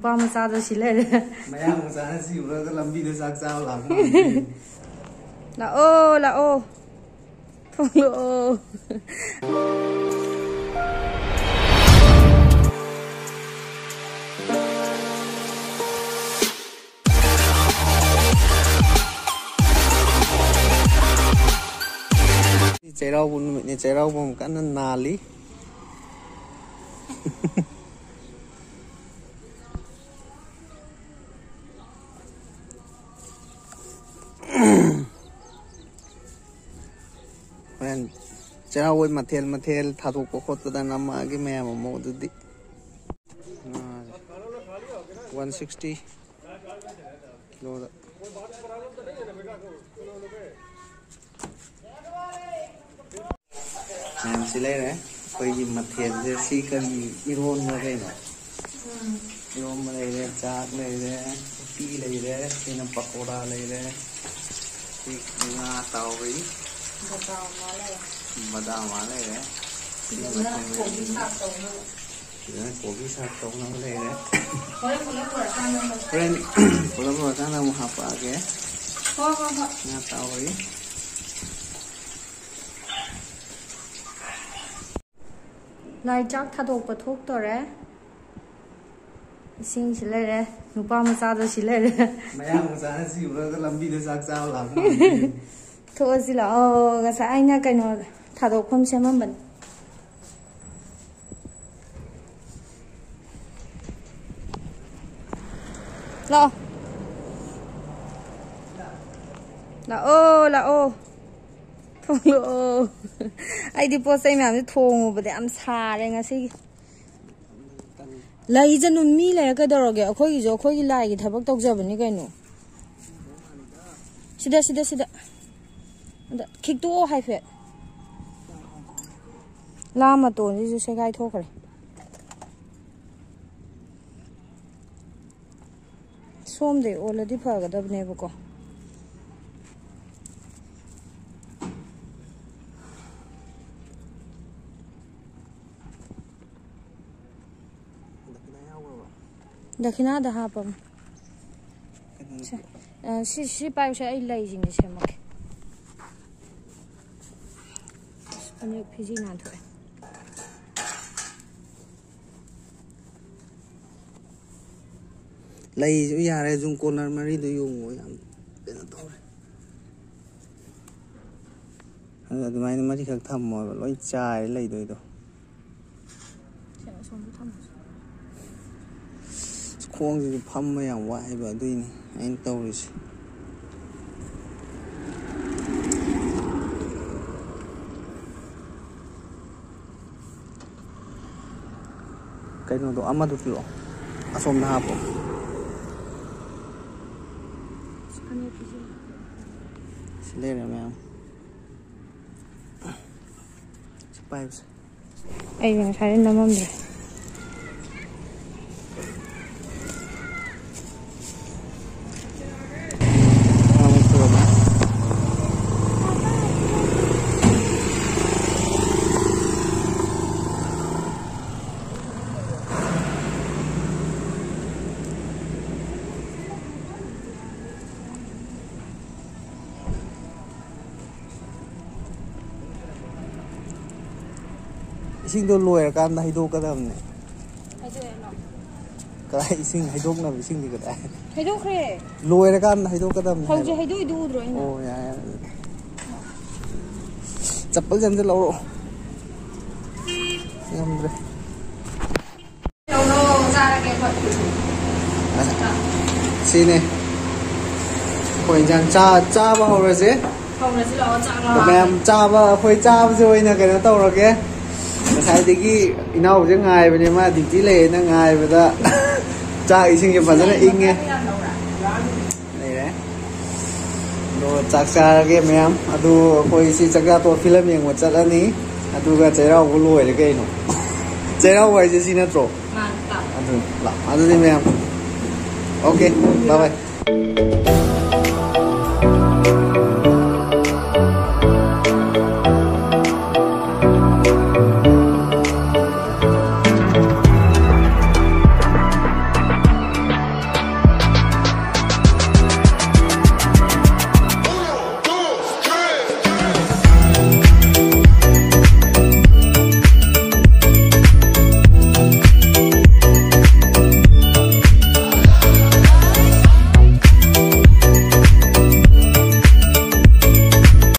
Nupa macada si lere. Mayang macada si uraga lambi da sak chao lam. La'o. Tholo. Chạy rau bún mình chạy rau bún cái nà lý. Mình chạy rau bún mặt thèn thà thuộc có khốt ta nằm ở cái mẹ mà mua được đi. 160 kilo đó. Em xin lấy đấy, bây giờ mặt thiệt giờ xí cần iron vào đây nè, iron vào đây đấy, chát lấy đấy, pi lấy đấy, cái nấm pakoda lấy đấy, cái ngà tàu với, badam vào lấy đấy, cổ vi sạt tông nó lấy đấy, friend, kalau mau sang mau apa ke? Ngà tàu với. Lai chắc thà thuộc bật thuốc rồi đấy. Xin chỉ lấy đấy. Nupa macada si lere. Mayang macada si uraga lambi da sak chao lam. Thôi gì là cái sao anh nha cái nó thà thuộc không xem mà mình. La'o. Tholo. Ai đi po say mẹ thong but am sa re ngasi. Lai janun mi le ka doro ge akhoi jo khoi gi lai gi thabak tok jabani kaino. Sida. Anda khik to hai phe. La ma ton ji ju se gai thokre. Som de oladi phaga dabne bu ko. Dakhina da hapam. Si pai sa ai lai jing se mak. Ani phiji na thoi. Lai ju ya re jung corner mari do yung mo yam. Bena to. Hada dumai ni mari khak tham mo loi chai lai doi do. Khoang thì phăm mấy hàng ngoại và tuy này anh tàu rồi cái nó độ ama được rồi asom na hapo lên rồi mẹ spice Ai yang saya nama dia. Ising do lawyer kan haido kadam ne cái ising haido na ising di kada Haido kre lawyer kan haido kadam ne Hauji haido idu udro ina oh ya chappal jam de lawro ngamre no sara ke phật sine khoi jang cha ba ho rồi chứ không là chỉ lo chang lo mẹ cha ba khoi cha rồi nè cái nó tàu rồi kia sai thì cái inau chứ ngài bên em mà định tí lệ nó ngài bây giờ cha ý sinh cho phần rất là in nghe này đấy rồi chắc xa cái mẹ em adu khoi si chắc ra tôi film yang một chắc anh ấy adu cái chế rau cũng lùi được cái nó chế rau vậy chứ xin nó trộn adu là adu đi mẹ em ok bye bye